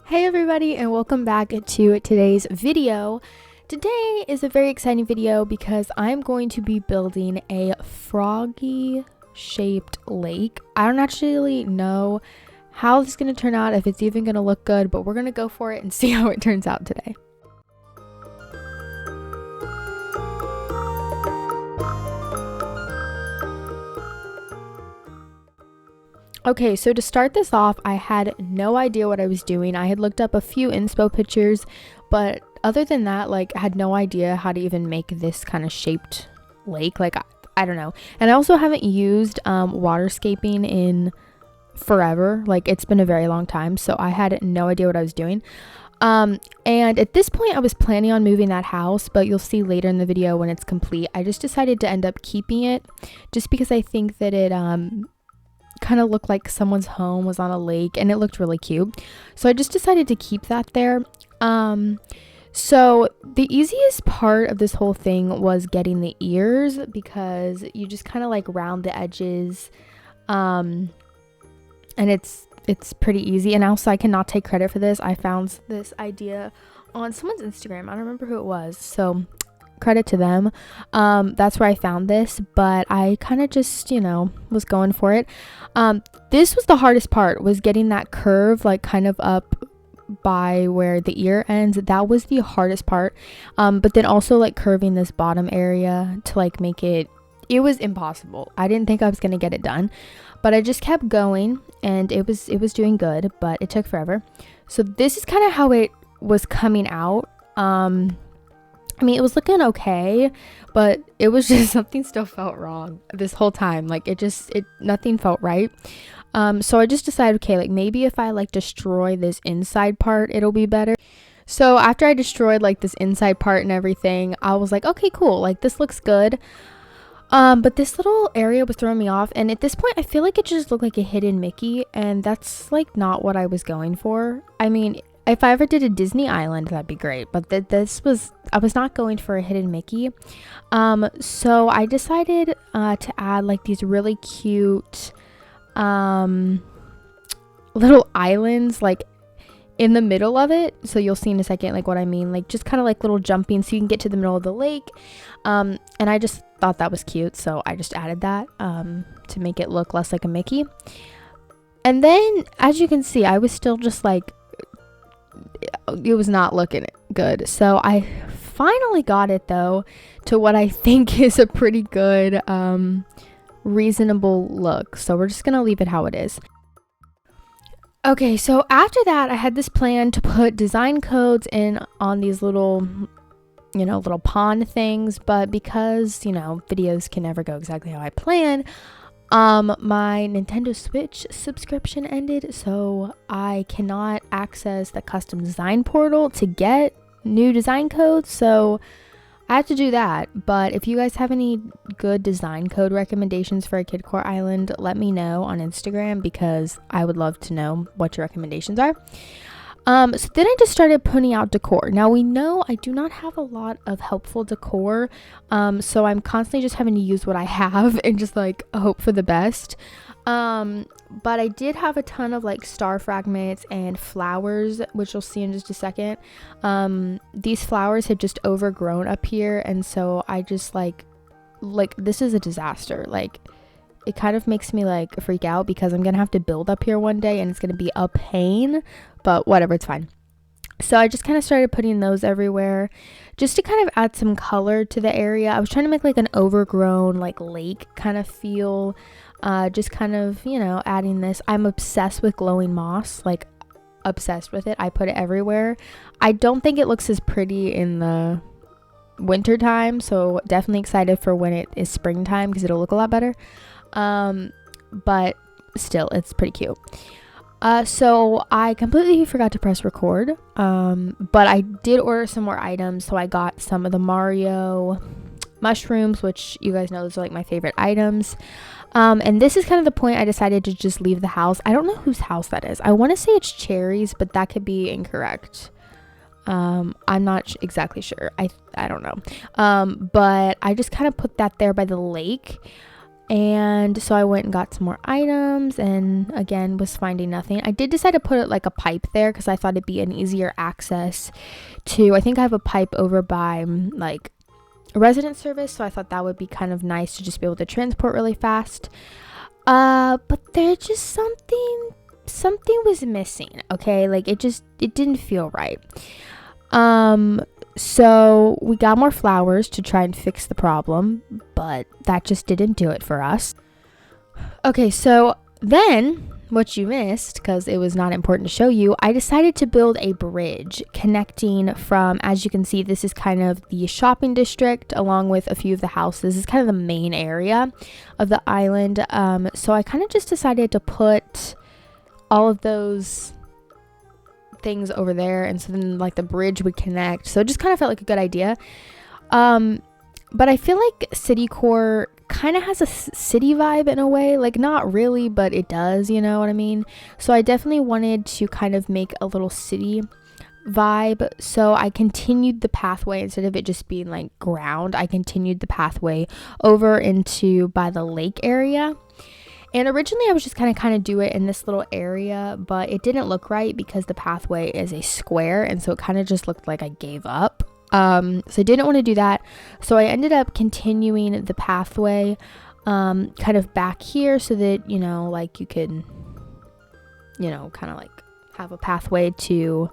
Hey everybody, and welcome back to today's video. Today is a very exciting video because I'm going to be building a froggy shaped lake. I don't actually know how this is going to turn out, if it's even going to look good, but we're going to go for it and see how it turns out today. Okay, so to start this off, I had no idea what I was doing. I had looked up a few inspo pictures, but other than that, I had no idea how to even make this kind of shaped lake. I don't know. And I also haven't used waterscaping in forever. It's been a very long time, so I had no idea what I was doing. And at this point, I was planning on moving that house, but you'll see later in the video when it's complete. I just decided to end up keeping it just because I think that it kind of looked like someone's home was on a lake and it looked really cute, so I just decided to keep that there. So the easiest part of this whole thing was getting the ears, because you just kind of round the edges, and it's pretty easy. And also, I cannot take credit for this. I found this idea on someone's Instagram. I don't remember who it was, so credit to them. That's where I found this, but I kind of just was going for it. This was the hardest part, was getting that curve kind of up by where the ear ends. That was the hardest part. But then also curving this bottom area to make it was impossible. I didn't think I was gonna get it done, but I just kept going and it was doing good, but it took forever. So this is kind of how it was coming out. I mean, it was looking okay, but it was just something still felt wrong this whole time. Nothing felt right. So I just decided, okay, maybe if I destroy this inside part, it'll be better. So after I destroyed this inside part and everything, I was like, okay, cool. This looks good. But this little area was throwing me off. And at this point, I feel like it just looked like a hidden Mickey. And that's not what I was going for. I mean, if I ever did a Disney island, that'd be great, but I was not going for a hidden Mickey. So I decided to add these really cute little islands in the middle of it. So you'll see in a second what I mean, just kind of little jumping so you can get to the middle of the lake. And I just thought that was cute, so I just added that to make it look less like a Mickey. And then, as you can see, I was still just it was not looking good. So I finally got it though to what I think is a pretty good reasonable look. So we're just gonna leave it how it is. Okay, so after that, I had this plan to put design codes in on these little little pond things, but because videos can never go exactly how I plan, my Nintendo Switch subscription ended, so I cannot access the custom design portal to get new design codes, so I have to do that. But if you guys have any good design code recommendations for a Kid Core Island, let me know on Instagram, because I would love to know what your recommendations are. So then I just started putting out decor. Now, we know I do not have a lot of helpful decor, so I'm constantly just having to use what I have and just hope for the best. But I did have a ton of star fragments and flowers, which you'll see in just a second. These flowers had just overgrown up here, and so I just this is a disaster. It kind of makes me freak out, because I'm gonna have to build up here one day and it's gonna be a pain, but whatever, it's fine. So I just kind of started putting those everywhere just to kind of add some color to the area. I was trying to make an overgrown lake kind of feel, just kind of adding this. I'm obsessed with glowing moss, obsessed with it. I put it everywhere. I don't think it looks as pretty in the winter time, so definitely excited for when it is springtime, because it'll look a lot better. But still, it's pretty cute. So I completely forgot to press record, but I did order some more items. So I got some of the Mario mushrooms, which you guys know those are my favorite items. And this is kind of the point I decided to just leave the house. I don't know whose house that is. I want to say it's Cherry's, but that could be incorrect. I'm not exactly sure. I don't know. But I just kind of put that there by the lake. And so I went and got some more items and again was finding nothing. I did decide to put like a pipe there because I thought it'd be an easier access to, I think I have a pipe over by like a resident service, so I thought that would be kind of nice to just be able to transport really fast. But there's just something was missing, okay? Like it didn't feel right. So we got more flowers to try and fix the problem, but that just didn't do it for us. Okay, so then what you missed, because it was not important to show you, I decided to build a bridge connecting from, as you can see, this is kind of the shopping district along with a few of the houses. This is kind of the main area of the island. So I kind of just decided to put all of those things over there, and so then like the bridge would connect, so it just kind of felt like a good idea. But I feel like City Core kind of has a city vibe in a way, like not really, but it does, you know what I mean? So I definitely wanted to kind of make a little city vibe, so I continued the pathway. Instead of it just being like ground, I continued the pathway over into by the lake area. And originally I was just kind of do it in this little area, but it didn't look right because the pathway is a square, and so it kind of just looked like I gave up. So I didn't want to do that. So I ended up continuing the pathway kind of back here so that, you know, like you could, you know, kind of like have a pathway to,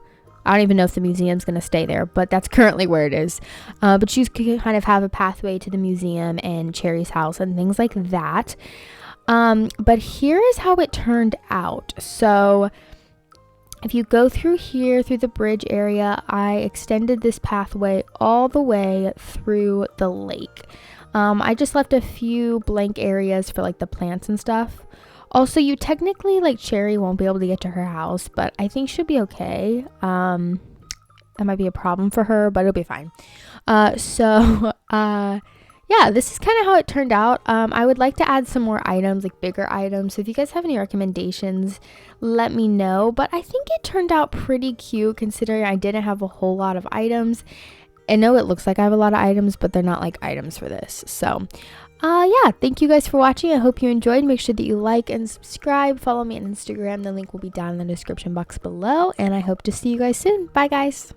I don't even know if the museum's going to stay there, but that's currently where it is. But you could kind of have a pathway to the museum and Cherry's house and things like that. But here is how it turned out. So if you go through here, through the bridge area, I extended this pathway all the way through the lake. I just left a few blank areas for like the plants and stuff. Also, you technically, like, Cherry won't be able to get to her house, but I think she'll be okay. That might be a problem for her, but it'll be fine. Yeah, this is kind of how it turned out. I would like to add some more items, like bigger items. So if you guys have any recommendations, let me know. But I think it turned out pretty cute considering I didn't have a whole lot of items. I know it looks like I have a lot of items, but they're not like items for this. So yeah, thank you guys for watching. I hope you enjoyed. Make sure that you like and subscribe. Follow me on Instagram. The link will be down in the description box below. And I hope to see you guys soon. Bye, guys.